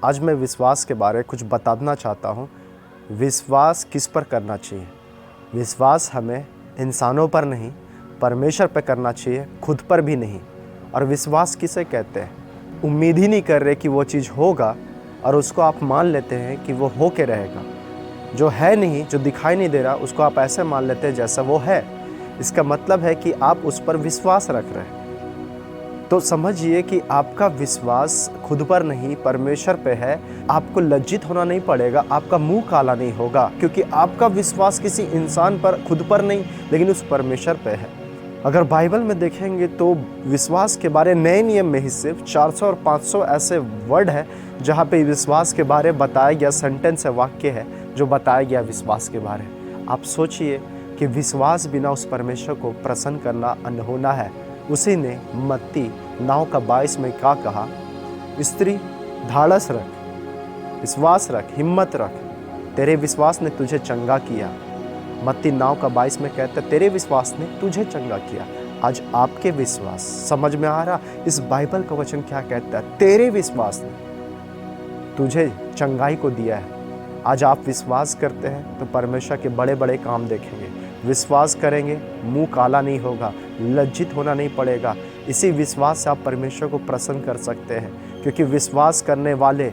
आज मैं विश्वास के बारे कुछ बताना चाहता हूँ। विश्वास किस पर करना चाहिए? विश्वास हमें इंसानों पर नहीं, परमेश्वर पर करना चाहिए, खुद पर भी नहीं। और विश्वास किसे कहते हैं? उम्मीद ही नहीं कर रहे कि वो चीज़ होगा और उसको आप मान लेते हैं कि वो हो के रहेगा। जो है नहीं, जो दिखाई नहीं दे रहा, उसको आप ऐसे मान लेते हैं जैसा वो है। इसका मतलब है कि आप उस पर विश्वास रख रहे हैं। तो समझिए कि आपका विश्वास खुद पर नहीं, परमेश्वर पे है। आपको लज्जित होना नहीं पड़ेगा, आपका मुंह काला नहीं होगा, क्योंकि आपका विश्वास किसी इंसान पर, खुद पर नहीं, लेकिन उस परमेश्वर पे है। अगर बाइबल में देखेंगे तो विश्वास के बारे नए नियम में ही सिर्फ 400 और 500 ऐसे वर्ड है जहाँ पे विश्वास के बारे बताया गया, सेंटेंस है, वाक्य है जो बताया गया विश्वास के बारे। आप सोचिए कि विश्वास बिना उस परमेश्वर को प्रसन्न करना अनहोना है। उसी ने मत्ती 9:22 में क्या कहा? स्त्री, धाड़स रख, विश्वास रख, हिम्मत रख, तेरे विश्वास ने तुझे चंगा किया। मत्ती 9:22 में कहता है तेरे विश्वास ने तुझे चंगा किया। आज आपके विश्वास, समझ में आ रहा इस बाइबल का वचन क्या कहता है? तेरे विश्वास ने तुझे चंगाई को दिया है। आज आप विश्वास करते हैं तो परमेश्वर के बड़े बड़े काम देखेंगे। विश्वास करेंगे, मुंह काला नहीं होगा, लज्जित होना नहीं पड़ेगा। इसी विश्वास से आप परमेश्वर को प्रसन्न कर सकते हैं, क्योंकि विश्वास करने वाले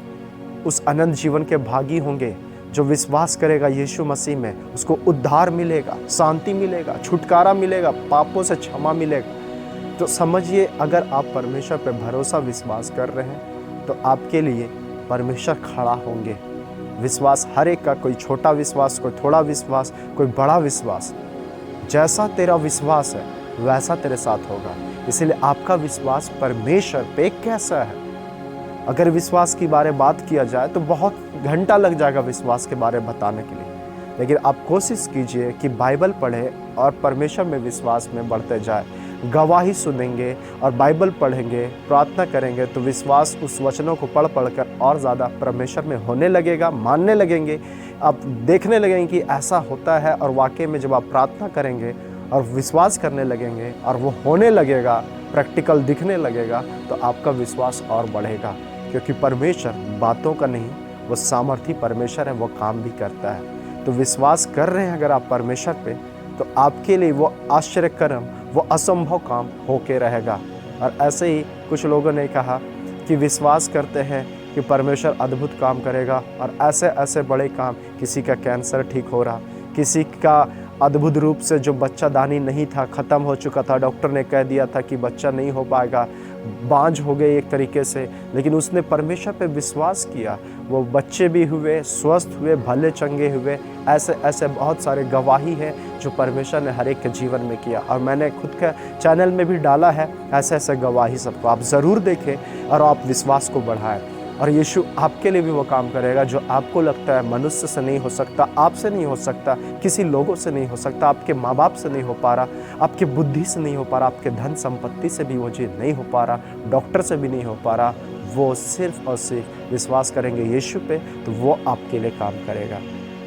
उस अनंत जीवन के भागी होंगे। जो विश्वास करेगा यीशु मसीह में, उसको उद्धार मिलेगा, शांति मिलेगा, छुटकारा मिलेगा, पापों से क्षमा मिलेगा। तो समझिए, अगर आप परमेश्वर पर भरोसा विश्वास कर रहे हैं तो आपके लिए परमेश्वर खड़ा होंगे। विश्वास हर एक का, कोई छोटा विश्वास, कोई थोड़ा विश्वास, कोई बड़ा विश्वास, जैसा तेरा विश्वास है वैसा तेरे साथ होगा। इसीलिए आपका विश्वास परमेश्वर पे कैसा है? अगर विश्वास की बारे बात किया जाए तो बहुत घंटा लग जाएगा विश्वास के बारे बताने के लिए, लेकिन आप कोशिश कीजिए कि बाइबल पढ़े और परमेश्वर में विश्वास में बढ़ते जाए। गवाही सुनेंगे और बाइबल पढ़ेंगे, प्रार्थना करेंगे तो विश्वास उस वचनों को पढ़ कर और ज़्यादा परमेश्वर में होने लगेगा, मानने लगेंगे। आप देखने लगेंगे कि ऐसा होता है, और वाकई में जब आप प्रार्थना करेंगे और विश्वास करने लगेंगे और वो होने लगेगा, प्रैक्टिकल दिखने लगेगा, तो आपका विश्वास और बढ़ेगा। क्योंकि परमेश्वर बातों का नहीं, वो सामर्थी परमेश्वर है, वो काम भी करता है। तो विश्वास कर रहे हैं अगर आप परमेश्वर पे, तो आपके लिए वो आश्चर्य कर्म, वो असंभव काम होके रहेगा। और ऐसे ही कुछ लोगों ने कहा कि विश्वास करते हैं कि परमेश्वर अद्भुत काम करेगा, और ऐसे ऐसे बड़े काम, किसी का कैंसर ठीक हो रहा, किसी का अद्भुत रूप से जो बच्चादानी नहीं था, ख़त्म हो चुका था, डॉक्टर ने कह दिया था कि बच्चा नहीं हो पाएगा, बांझ हो गए एक तरीके से, लेकिन उसने परमेश्वर पे विश्वास किया, वो बच्चे भी हुए, स्वस्थ हुए, भले चंगे हुए। ऐसे ऐसे बहुत सारे गवाही है जो परमेश्वर ने हर एक के जीवन में किया, और मैंने खुद के चैनल में भी डाला है ऐसे ऐसे गवाही सबको। आप ज़रूर देखें और आप विश्वास को बढ़ाएं, और यीशु आपके लिए भी वो काम करेगा जो आपको लगता है मनुष्य से नहीं हो सकता, आपसे नहीं हो सकता, किसी लोगों से नहीं हो सकता, आपके माँ बाप से नहीं हो पा रहा, आपके बुद्धि से नहीं हो पा रहा, आपके धन संपत्ति से भी वो चीज़ नहीं हो पा रहा, डॉक्टर से भी नहीं हो पा रहा। वो सिर्फ और सिर्फ विश्वास करेंगे यीशु पे, तो वो आपके लिए काम करेगा।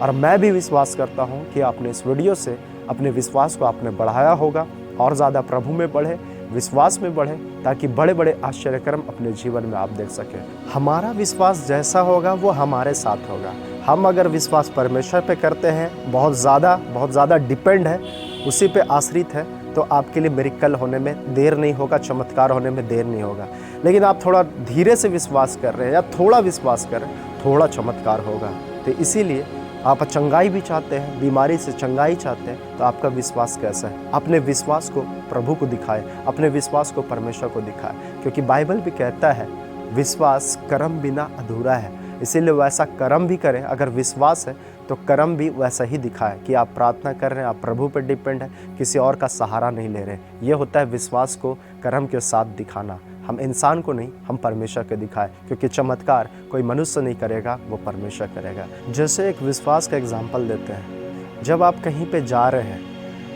और मैं भी विश्वास करता हूँ कि आपने इस वीडियो से अपने विश्वास को आपने बढ़ाया होगा, और ज़्यादा प्रभु में बढ़े, विश्वास में बढ़े, ताकि बड़े बड़े आश्चर्यक्रम अपने जीवन में आप देख सकें। हमारा विश्वास जैसा होगा वो हमारे साथ होगा। हम अगर विश्वास परमेश्वर पे करते हैं, बहुत ज़्यादा डिपेंड है, उसी पे आश्रित है, तो आपके लिए मिरेकल होने में देर नहीं होगा, चमत्कार होने में देर नहीं होगा। लेकिन आप थोड़ा धीरे से विश्वास कर रहे हैं या थोड़ा विश्वास कर रहे हैं, थोड़ा चमत्कार होगा। तो इसीलिए आप चंगाई भी चाहते हैं, बीमारी से चंगाई चाहते हैं, तो आपका विश्वास कैसा है? अपने विश्वास को प्रभु को दिखाएं, अपने विश्वास को परमेश्वर को दिखाएं, क्योंकि बाइबल भी कहता है विश्वास कर्म बिना अधूरा है। इसीलिए वैसा कर्म भी करें। अगर विश्वास है तो कर्म भी वैसा ही दिखाएं कि आप प्रार्थना कर रहे हैं, आप प्रभु पर डिपेंड है, किसी और का सहारा नहीं ले रहे। ये होता है विश्वास को कर्म के साथ दिखाना। हम इंसान को नहीं, हम परमेश्वर को दिखाएं, क्योंकि चमत्कार कोई मनुष्य नहीं करेगा, वो परमेश्वर करेगा। जैसे एक विश्वास का एग्जाम्पल देते हैं, जब आप कहीं पे जा रहे हैं,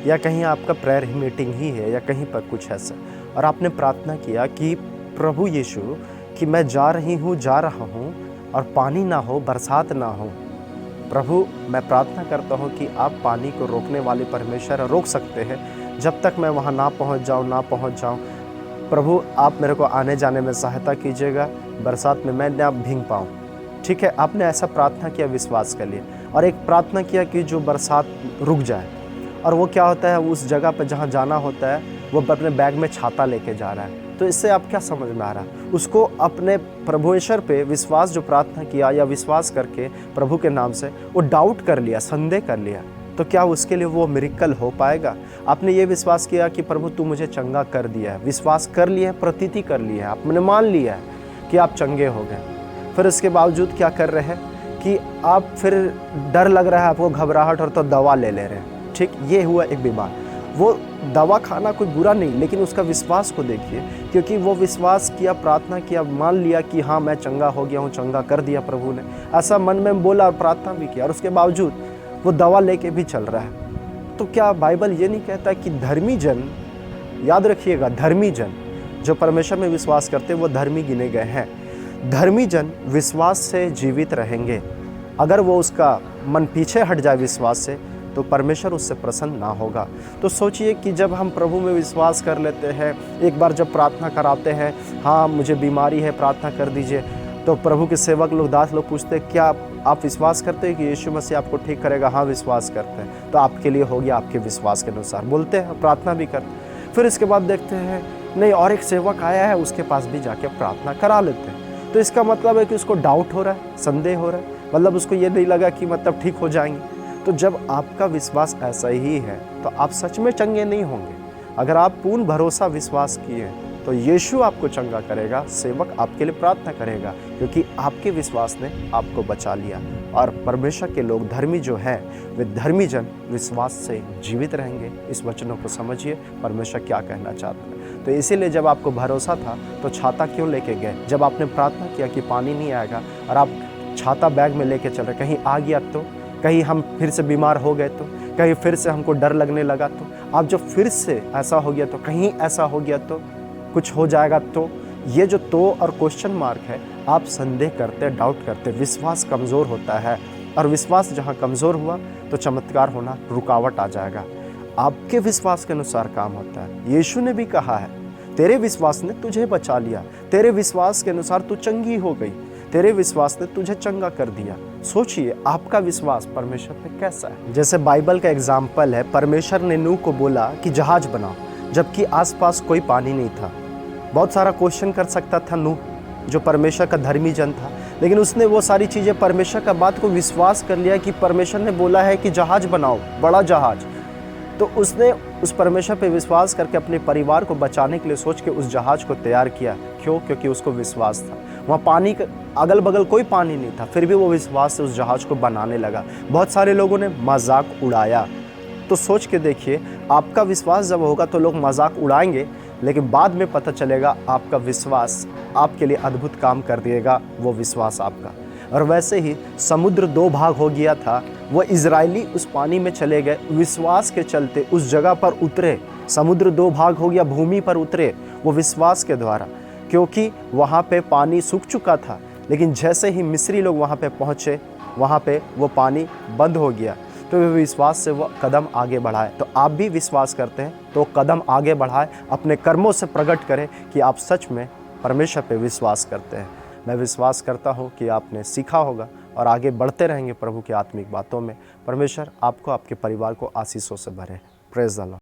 या कहीं आपका प्रेयर मीटिंग ही है, या कहीं पर कुछ ऐसा, और आपने प्रार्थना किया कि प्रभु यीशु कि मैं जा रहा हूँ और पानी ना हो, बरसात ना हो। प्रभु, मैं प्रार्थना करता हूँ कि आप पानी को रोकने वाले परमेश्वर रोक सकते हैं, जब तक मैं वहाँ ना पहुँच जाऊँ। प्रभु, आप मेरे को आने जाने में सहायता कीजिएगा, बरसात में मैं ना भीग पाऊँ। ठीक है, आपने ऐसा प्रार्थना किया विश्वास के लिए, और एक प्रार्थना किया कि जो बरसात रुक जाए, और वो क्या होता है, उस जगह पर जहाँ जाना होता है वो अपने बैग में छाता लेके जा रहा है। तो इससे आप क्या समझ में आ रहा है, उसको अपने प्रभु ईश्वर पे विश्वास जो प्रार्थना किया या विश्वास करके प्रभु के नाम से वो डाउट कर लिया, संदेह कर लिया, तो क्या उसके लिए वो मिरेकल हो पाएगा? आपने ये विश्वास किया कि प्रभु तू मुझे चंगा कर दिया है, विश्वास कर लिया है, प्रतीति कर लिया है, आपने मान लिया है कि आप चंगे हो गए, फिर इसके बावजूद क्या कर रहे हैं कि आप फिर डर लग रहा है आपको, घबराहट, और तो दवा ले रहे हैं। ठीक, ये हुआ एक बीमार। वो दवा खाना कोई बुरा नहीं, लेकिन उसका विश्वास को देखिए, क्योंकि वो विश्वास किया, प्रार्थना किया, मान लिया कि हाँ मैं चंगा हो गया हूँ, चंगा कर दिया प्रभु ने, ऐसा मन में बोला और प्रार्थना भी किया, और उसके बावजूद वो दवा लेके भी चल रहा है। तो क्या बाइबल ये नहीं कहता कि धर्मी जन, याद रखिएगा, धर्मी जन जो परमेश्वर में विश्वास करते हैं वो धर्मी गिने गए हैं। धर्मी जन विश्वास से जीवित रहेंगे। अगर वो उसका मन पीछे हट जाए विश्वास से, तो परमेश्वर उससे प्रसन्न ना होगा। तो सोचिए कि जब हम प्रभु में विश्वास कर लेते हैं, एक बार जब प्रार्थना कराते हैं, हाँ मुझे बीमारी है प्रार्थना कर दीजिए, तो प्रभु के सेवक लोग, दास लोग पूछते हैं क्या आप विश्वास करते हैं कि यीशु मसीह आपको ठीक करेगा? हाँ विश्वास करते हैं। तो आपके लिए हो गया, आपके विश्वास के अनुसार बोलते हैं, प्रार्थना भी करते हैं। फिर इसके बाद देखते हैं नहीं और एक सेवक आया है, उसके पास भी जाके प्रार्थना करा लेते हैं। तो इसका मतलब है कि उसको डाउट हो रहा है, संदेह हो रहा है, मतलब उसको ये नहीं लगा कि मतलब ठीक हो जाएंगे। तो जब आपका विश्वास ऐसा ही है तो आप सच में चंगे नहीं होंगे। अगर आप पूर्ण भरोसा विश्वास किए तो यीशु आपको चंगा करेगा, सेवक आपके लिए प्रार्थना करेगा, क्योंकि आपके विश्वास ने आपको बचा लिया। और परमेश्वर के लोग धर्मी जो हैं, वे धर्मी जन विश्वास से जीवित रहेंगे। इस वचनों को समझिए, परमेश्वर क्या कहना चाहता है। तो इसीलिए जब आपको भरोसा था तो छाता क्यों लेके गए? जब आपने प्रार्थना किया कि पानी नहीं आएगा और आप छाता बैग में लेके चल रहे, कहीं आ गया तो, कहीं हम फिर से बीमार हो गए तो, कहीं फिर से हमको डर लगने लगा तो, आप जब फिर से ऐसा हो गया तो, कहीं ऐसा हो गया तो, कुछ हो जाएगा तो, ये जो तो और क्वेश्चन मार्क है, आप संदेह करते, डाउट करते, विश्वास कमज़ोर होता है। और विश्वास जहाँ कमज़ोर हुआ तो चमत्कार होना रुकावट आ जाएगा। आपके विश्वास के अनुसार काम होता है। यीशु ने भी कहा है, तेरे विश्वास ने तुझे बचा लिया, तेरे विश्वास के अनुसार तू चंगी हो गई, तेरे विश्वास ने तुझे चंगा कर दिया। सोचिए आपका विश्वास परमेश्वर पे कैसा है। जैसे बाइबल का एग्जाम्पल है, परमेश्वर ने नूह को बोला कि जहाज बनाओ, जबकि आसपास कोई पानी नहीं था। बहुत सारा क्वेश्चन कर सकता था नूह, जो परमेश्वर का धर्मी जन था, लेकिन उसने वो सारी चीज़ें, परमेश्वर का बात को विश्वास कर लिया कि परमेश्वर ने बोला है कि जहाज बनाओ, बड़ा जहाज। तो उसने उस परमेश्वर पे विश्वास करके अपने परिवार को बचाने के लिए सोच के उस जहाज को तैयार किया। क्यों? क्योंकि उसको विश्वास था। वहाँ पानी का अगल बगल कोई पानी नहीं था, फिर भी वो विश्वास से उस जहाज को बनाने लगा। बहुत सारे लोगों ने मजाक उड़ाया। तो सोच के देखिए, आपका विश्वास जब होगा तो लोग मजाक उड़ाएंगे, लेकिन बाद में पता चलेगा आपका विश्वास आपके लिए अद्भुत काम कर देगा, वो विश्वास आपका। और वैसे ही समुद्र दो भाग हो गया था, वो इजरायली उस पानी में चले गए, विश्वास के चलते उस जगह पर उतरे। समुद्र दो भाग हो गया, भूमि पर उतरे वो विश्वास के द्वारा, क्योंकि वहाँ पे पानी सूख चुका था। लेकिन जैसे ही मिस्री लोग वहाँ पे पहुँचे, वहाँ पे वो पानी बंद हो गया। तो वे विश्वास से वो कदम आगे बढ़ाए। तो आप भी विश्वास करते हैं तो कदम आगे बढ़ाए, अपने कर्मों से प्रकट करें कि आप सच में परमेश्वर पे विश्वास करते हैं। मैं विश्वास करता हूँ कि आपने सीखा होगा और आगे बढ़ते रहेंगे प्रभु की आत्मिक बातों में। परमेश्वर आपको, आपके परिवार को आशीषों से भरे। Praise the Lord.